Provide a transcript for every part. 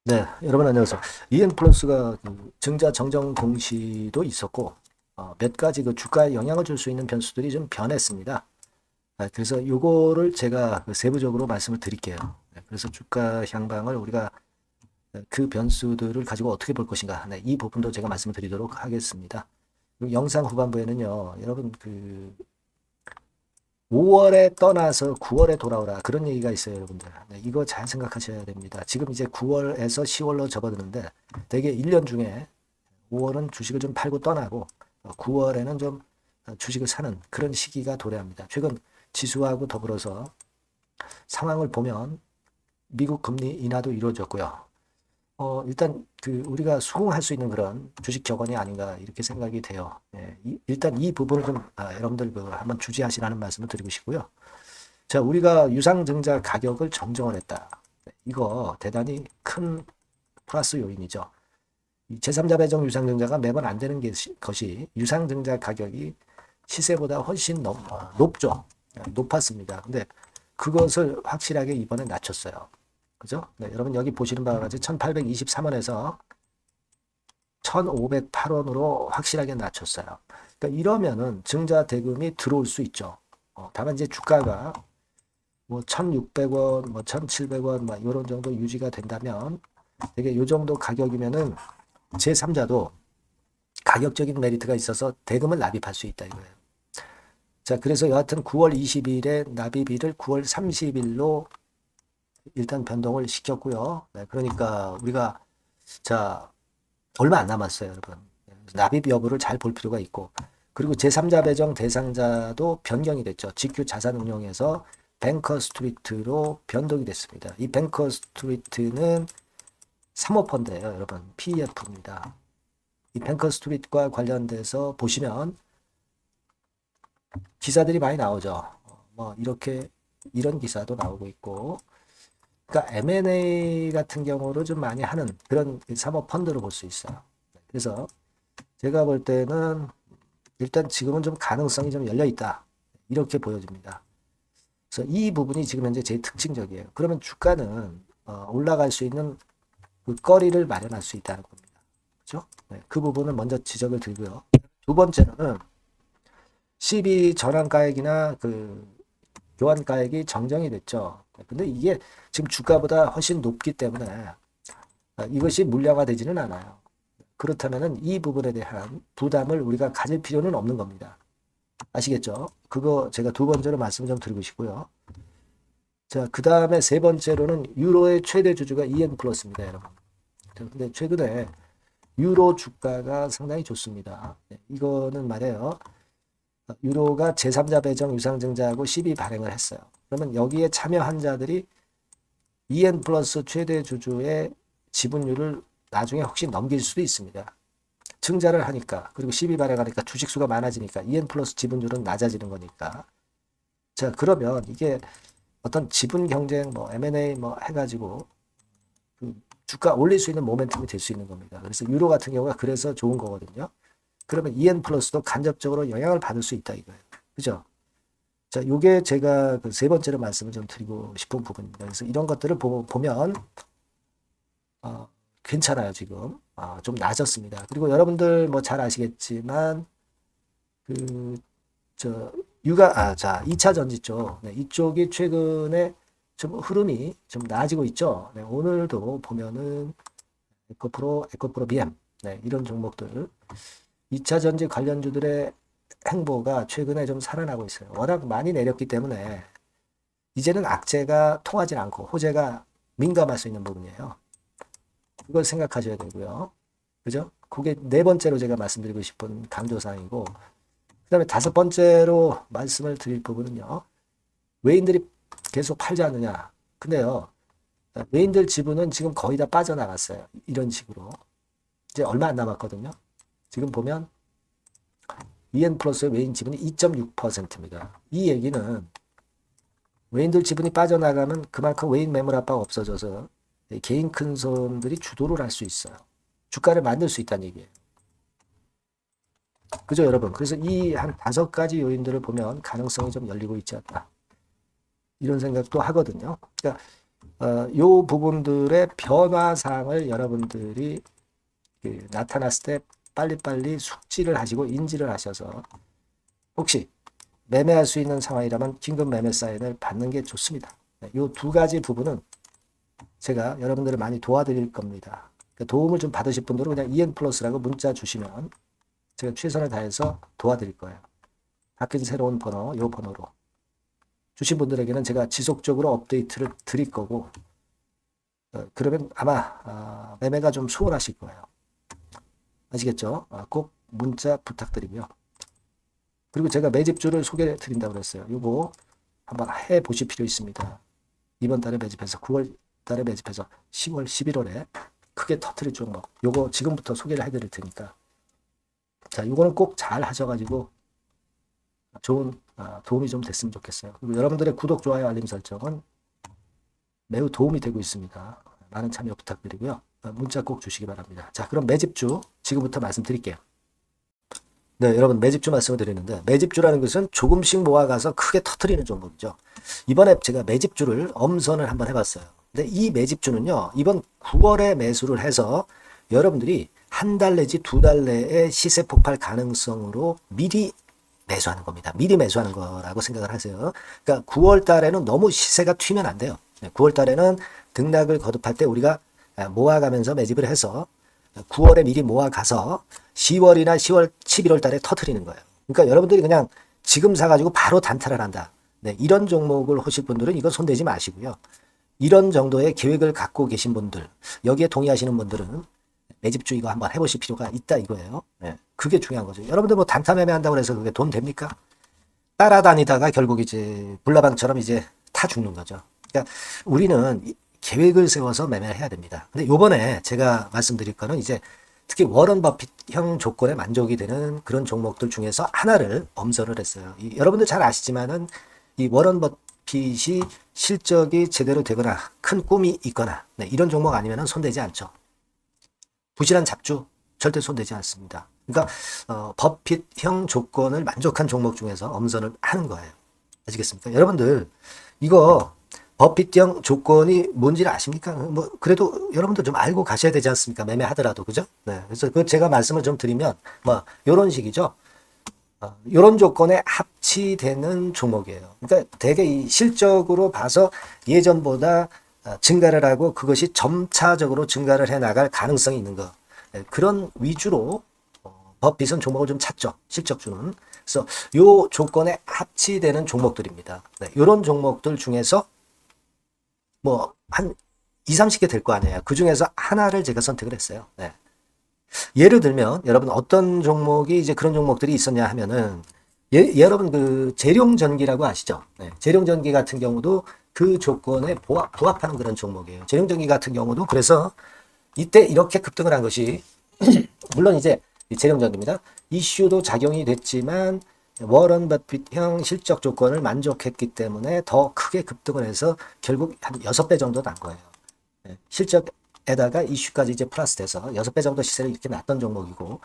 네, 여러분 안녕하세요. EN 플러스가 그 증자 정정 공시도 있었고 몇 가지 그 주가에 영향을 줄 수 있는 변수들이 좀 변했습니다. 그래서 요거를 제가 그 세부적으로 말씀을 드릴게요. 네, 그래서 주가 향방을 우리가 그 변수들을 가지고 어떻게 볼 것인가. 네, 이 부분도 제가 말씀을 드리도록 하겠습니다. 그리고 영상 후반부에는요, 여러분 그 5월에 떠나서 9월에 돌아오라 그런 얘기가 있어요, 여러분들. 네, 이거 잘 생각하셔야 됩니다. 지금 이제 9월에서 10월로 접어드는데 대개 1년 중에 5월은 주식을 좀 팔고 떠나고 9월에는 좀 주식을 사는 그런 시기가 도래합니다. 최근 지수하고 더불어서 상황을 보면 미국 금리 인하도 이루어졌고요. 일단 그 우리가 수긍할 수 있는 그런 주식 격언이 아닌가 이렇게 생각이 돼요. 예, 일단 이 부분을 좀 여러분들 그 한번 주지하시라는 말씀을 드리고 싶고요. 자, 우리가 유상증자 가격을 정정을 했다. 이거 대단히 큰 플러스 요인이죠. 제3자 배정 유상증자가 매번 안 되는 것이 유상증자 가격이 시세보다 훨씬 높죠. 높았습니다. 근데 그것을 확실하게 이번에 낮췄어요. 그죠? 네, 여러분 여기 보시는 바와 같이 1823원에서 1508원으로 확실하게 낮췄어요. 그러니까 이러면은 증자 대금이 들어올 수 있죠. 다만 이제 주가가 뭐 1600원, 뭐 1700원, 막 이런 정도 유지가 된다면 되게 요 정도 가격이면은 제3자도 가격적인 메리트가 있어서 대금을 납입할 수 있다 이거예요. 자, 그래서 여하튼 9월 20일에 납입일을 9월 30일로 일단 변동을 시켰고요. 네, 그러니까 우리가 자 얼마 안 남았어요, 여러분. 납입 여부를 잘 볼 필요가 있고 그리고 제3자 배정 대상자도 변경이 됐죠. GQ 자산운용에서 뱅커 스트리트로 변동이 됐습니다. 이 뱅커 스트리트는 사모펀드예요, 여러분. PEF입니다. 이 뱅커 스트리트과 관련돼서 보시면 기사들이 많이 나오죠. 뭐 이렇게 이런 기사도 나오고 있고, 그러니까 M&A 같은 경우로 좀 많이 하는 그런 사모펀드로 볼 수 있어요. 그래서 제가 볼 때는 일단 지금은 좀 가능성이 좀 열려 있다. 이렇게 보여집니다. 그래서 이 부분이 지금 현재 제일 특징적이에요. 그러면 주가는 올라갈 수 있는 그 거리를 마련할 수 있다는 겁니다. 그렇죠? 네, 그 부분을 먼저 지적을 드리고요. 두 번째로는 CB 전환가액이나 그 교환가액이 정정이 됐죠. 근데 이게 지금 주가보다 훨씬 높기 때문에 이것이 물량화되지는 않아요. 그렇다면 이 부분에 대한 부담을 우리가 가질 필요는 없는 겁니다. 아시겠죠? 그거 제가 두 번째로 말씀 좀 드리고 싶고요. 자, 그 다음에 세 번째로는 유로의 최대 주주가 EN 플러스입니다, 여러분. 근데 최근에 유로 주가가 상당히 좋습니다. 네, 이거는 말이에요. 유로가 제3자 배정 유상증자하고 12 발행을 했어요. 그러면 여기에 참여한 자들이 EN 플러스 최대 주주의 지분율을 나중에 혹시 넘길 수도 있습니다. 증자를 하니까 그리고 12 발행하니까 주식수가 많아지니까 EN 플러스 지분율은 낮아지는 거니까. 자, 그러면 이게 어떤 지분 경쟁 뭐 M&A 뭐 해가지고 그 주가 올릴 수 있는 모멘텀이 될 수 있는 겁니다. 그래서 유로 같은 경우가 그래서 좋은 거거든요. 그러면 EN 플러스도 간접적으로 영향을 받을 수 있다 이거예요. 그죠? 자, 요게 제가 그 세 번째로 말씀을 좀 드리고 싶은 부분입니다. 그래서 이런 것들을 보면 어, 괜찮아요 지금. 좀 낮았습니다. 그리고 여러분들 뭐 잘 아시겠지만 그 저 자 2차 전지 쪽 이쪽이 최근에 좀 흐름이 좀 나아지고 있죠. 네, 오늘도 보면은 에코프로 BM 이런 종목들 2차 전지 관련주들의 행보가 최근에 좀 살아나고 있어요. 워낙 많이 내렸기 때문에 이제는 악재가 통하지 않고 호재가 민감할 수 있는 부분이에요. 그걸 생각하셔야 되고요. 그죠? 그게 네 번째로 제가 말씀드리고 싶은 강조사항이고, 그 다음에 다섯 번째로 말씀을 드릴 부분은요. 외인들이 계속 팔지 않느냐. 근데요, 외인들 지분은 지금 거의 다 빠져나갔어요. 이런 식으로. 이제 얼마 안 남았거든요. 지금 보면 EN 플러스의 외인 지분이 2.6%입니다. 이 얘기는 외인들 지분이 빠져나가면 그만큼 외인 매물 압박가 없어져서 개인 큰 손들이 주도를 할 수 있어요. 주가를 만들 수 있다는 얘기예요. 그죠, 여러분? 그래서 이 한 다섯 가지 요인들을 보면 가능성이 좀 열리고 있지 않나. 이런 생각도 하거든요. 그러니까 요 부분들의 변화사항을 여러분들이 나타났을 때 빨리빨리 숙지를 하시고 인지를 하셔서 혹시 매매할 수 있는 상황이라면 긴급 매매 사인을 받는 게 좋습니다. 요 두 가지 부분은 제가 여러분들을 많이 도와드릴 겁니다. 도움을 좀 받으실 분들은 그냥 EN 플러스라고 문자 주시면 제가 최선을 다해서 도와드릴 거예요. 바뀐 새로운 번호, 요 번호로 주신 분들에게는 제가 지속적으로 업데이트를 드릴 거고 그러면 아마 매매가 좀 수월하실 거예요. 아시겠죠? 꼭 문자 부탁드리고요. 그리고 제가 매집주를 소개해 드린다고 그랬어요. 요거 한번 해 보실 필요 있습니다. 이번 달에 매집해서 9월 달에 매집해서 10월, 11월에 크게 터트릴 종목. 요거 지금부터 소개를 해 드릴 테니까. 자, 요거는 꼭 잘 하셔가지고 좋은 도움이 좀 됐으면 좋겠어요. 그리고 여러분들의 구독, 좋아요, 알림 설정은 매우 도움이 되고 있습니다. 많은 참여 부탁드리고요. 문자 꼭 주시기 바랍니다. 자, 그럼 매집주 지금부터 말씀드릴게요. 네, 여러분 매집주 말씀을 드리는데 매집주라는 것은 조금씩 모아가서 크게 터트리는 종목이죠. 이번에 제가 매집주를 엄선을 한번 해봤어요. 근데 이 매집주는요, 이번 9월에 매수를 해서 여러분들이 한 달 내지 두 달 내에 시세 폭발 가능성으로 미리 매수하는 겁니다. 미리 매수하는 거라고 생각을 하세요. 그러니까 9월 달에는 너무 시세가 튀면 안 돼요. 9월 달에는 등락을 거듭할 때 우리가 모아가면서 매집을 해서 9월에 미리 모아가서 10월이나 10월, 11월 달에 터트리는 거예요. 그러니까 여러분들이 그냥 지금 사가지고 바로 단타를 한다. 네, 이런 종목을 하실 분들은 이거 손대지 마시고요. 이런 정도의 계획을 갖고 계신 분들, 여기에 동의하시는 분들은 매집주 이거 한번 해보실 필요가 있다 이거예요. 네, 그게 중요한 거죠. 여러분들 뭐 단타 매매한다고 해서 그게 돈 됩니까? 따라다니다가 결국 이제 불나방처럼 이제 타 죽는 거죠. 그러니까 우리는 계획을 세워서 매매를 해야 됩니다. 근데 요번에 제가 말씀드릴 거는 이제 특히 워런 버핏형 조건에 만족이 되는 그런 종목들 중에서 하나를 엄선을 했어요. 여러분들 잘 아시지만은 이 워런 버핏이 실적이 제대로 되거나 큰 꿈이 있거나 네, 이런 종목 아니면은 손대지 않죠. 부실한 잡주 절대 손대지 않습니다. 그러니까 버핏형 조건을 만족한 종목 중에서 엄선을 하는 거예요. 아시겠습니까? 여러분들 이거 버핏형 조건이 뭔지를 아십니까? 뭐 그래도 여러분들 좀 알고 가셔야 되지 않습니까? 매매하더라도 그죠? 네. 그래서 그 제가 말씀을 좀 드리면 뭐 이런 식이죠. 이런 조건에 합치되는 종목이에요. 그러니까 되게 이 실적으로 봐서 예전보다 증가를 하고 그것이 점차적으로 증가를 해 나갈 가능성이 있는 거. 네, 그런 위주로 버핏은 종목을 좀 찾죠. 실적주는. 그래서 요 조건에 합치되는 종목들입니다. 네, 이런 종목들 중에서 뭐 한 2, 30개 될 거 아니에요. 그 중에서 하나를 제가 선택을 했어요. 네. 예를 들면 여러분 어떤 종목이 이제 그런 종목들이 있었냐 하면은 여러분 그 재룡전기라고 아시죠? 네. 재룡전기 같은 경우도 그 조건에 부합하는 그런 종목이에요. 재룡전기 같은 경우도 그래서 이때 이렇게 급등을 한 것이 물론 이제 재룡전기입니다. 이슈도 작용이 됐지만 워런 버핏형 실적 조건을 만족했기 때문에 더 크게 급등을 해서 결국 한 6배 정도 난 거예요. 실적에다가 이슈까지 이제 플러스 돼서 6배 정도 시세를 이렇게 놨던 종목이고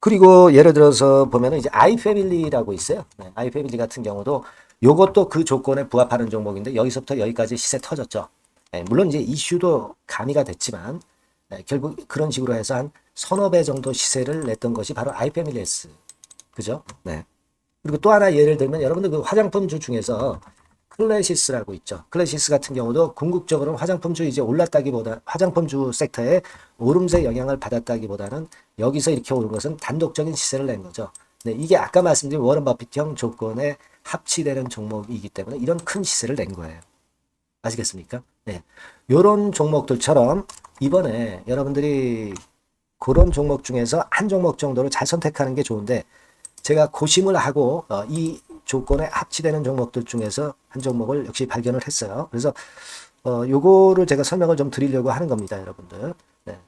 그리고 예를 들어서 보면은 이제 아이패밀리라고 있어요. 네, 아이패밀리 같은 경우도 요것도 그 조건에 부합하는 종목인데 여기서부터 여기까지 시세 터졌죠. 네, 물론 이제 이슈도 가미가 됐지만 네, 결국 그런 식으로 해서 한 서너 배 정도 시세를 냈던 것이 바로 아이패밀리스. 그죠? 네. 그리고 또 하나 예를 들면 여러분들 그 화장품주 중에서 클래시스라고 있죠. 클래시스 같은 경우도 궁극적으로는 화장품주 이제 올랐다기보다 화장품주 섹터에 오름세 영향을 받았다기보다는 여기서 이렇게 오른 것은 단독적인 시세를 낸 거죠. 네, 이게 아까 말씀드린 워런 버핏형 조건에 합치되는 종목이기 때문에 이런 큰 시세를 낸 거예요. 아시겠습니까? 네. 요런 종목들처럼 이번에 여러분들이 그런 종목 중에서 한 종목 정도를 잘 선택하는 게 좋은데 제가 고심을 하고 이 조건에 합치되는 종목들 중에서 한 종목을 역시 발견을 했어요. 그래서 요거를 제가 설명을 좀 드리려고 하는 겁니다, 여러분들. 네.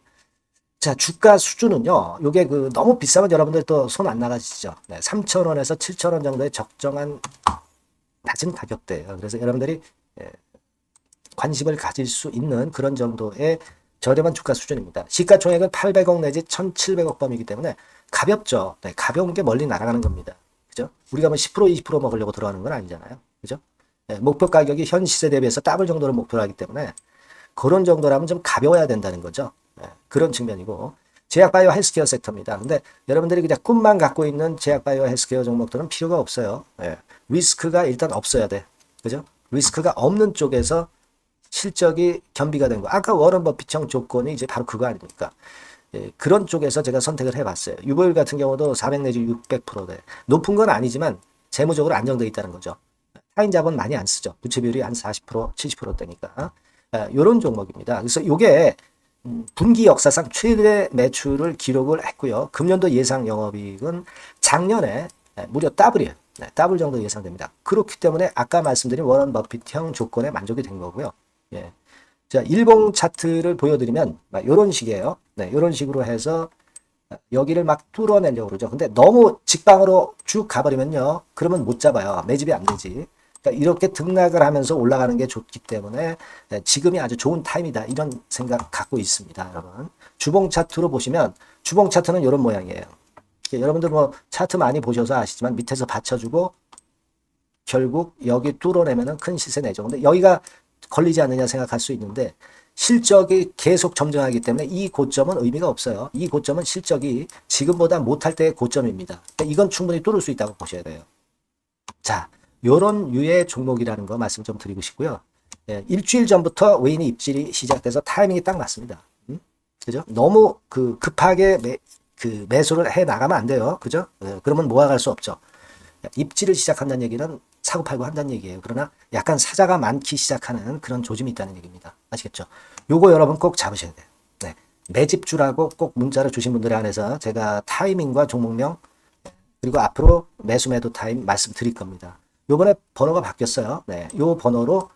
자, 주가 수준은요. 요게 그 너무 비싸면 여러분들 또 손 안 나가시죠. 네, 3,000원에서 7,000원 정도의 적정한 낮은 가격대예요. 그래서 여러분들이 관심을 가질 수 있는 그런 정도의 저렴한 주가 수준입니다. 시가총액은 800억 내지 1,700억 범이기 때문에 가볍죠. 네, 가벼운 게 멀리 날아가는 겁니다. 그죠? 우리가 뭐 10% 20% 먹으려고 들어가는 건 아니잖아요. 그죠? 목표 가격이 현 시세 대비해서 더블 정도로 목표를 하기 때문에 그런 정도라면 좀 가벼워야 된다는 거죠. 그런 측면이고 제약바이오 헬스케어 섹터입니다. 근데 여러분들이 그냥 꿈만 갖고 있는 제약바이오 헬스케어 종목들은 필요가 없어요. 리스크가 일단 없어야 돼. 그죠? 리스크가 없는 쪽에서 실적이 겸비가 된 거. 아까 워런 버핏형 조건이 이제 바로 그거 아닙니까? 그런 쪽에서 제가 선택을 해봤어요. 유보율 같은 경우도 400 내지 600%대. 높은 건 아니지만 재무적으로 안정되어 있다는 거죠. 타인 자본 많이 안 쓰죠. 부채 비율이 한 40%, 70%대니까. 이런 종목입니다. 그래서 이게 분기 역사상 최대 매출을 기록을 했고요. 금년도 예상 영업이익은 작년에 무려 더블이에요. 더블 정도 예상됩니다. 그렇기 때문에 아까 말씀드린 워런 버핏형 조건에 만족이 된 거고요. 예. 자, 일봉 차트를 보여드리면 이런 식이에요. 이런 식으로 해서 여기를 막 뚫어내려고 그러죠. 근데 너무 직방으로 쭉 가버리면요. 그러면 못 잡아요. 매집이 안 되지. 그러니까 이렇게 등락을 하면서 올라가는 게 좋기 때문에 지금이 아주 좋은 타임이다. 이런 생각 갖고 있습니다. 여러분. 주봉 차트로 보시면 주봉 차트는 이런 모양이에요. 여러분들 뭐 차트 많이 보셔서 아시지만 밑에서 받쳐주고 결국 여기 뚫어내면은 큰 시세 내죠. 근데 여기가 걸리지 않느냐 생각할 수 있는데 실적이 계속 점증하기 때문에 이 고점은 의미가 없어요. 이 고점은 실적이 지금보다 못할 때의 고점입니다. 그러니까 이건 충분히 뚫을 수 있다고 보셔야 돼요. 자, 요런 유의 종목이라는 거 말씀 좀 드리고 싶고요. 일주일 전부터 외인이 입질이 시작돼서 타이밍이 딱 맞습니다. 그죠? 너무 급하게 매수를 해 나가면 안 돼요. 그죠? 그러면 모아갈 수 없죠. 입지를 시작한다는 얘기는 사고 팔고 한다는 얘기예요. 그러나 약간 사자가 많기 시작하는 그런 조짐이 있다는 얘기입니다. 아시겠죠? 요거 여러분 꼭 잡으셔야 돼요. 네. 매집주라고 꼭 문자를 주신 분들에 한해서 제가 타이밍과 종목명 그리고 앞으로 매수 매도 타임 말씀드릴 겁니다. 요번에 번호가 바뀌었어요. 네. 요 번호로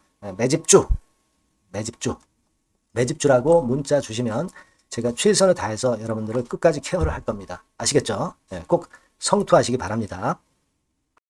매집주라고 문자 주시면 제가 최선을 다해서 여러분들을 끝까지 케어를 할 겁니다. 아시겠죠? 네. 꼭 성투하시기 바랍니다.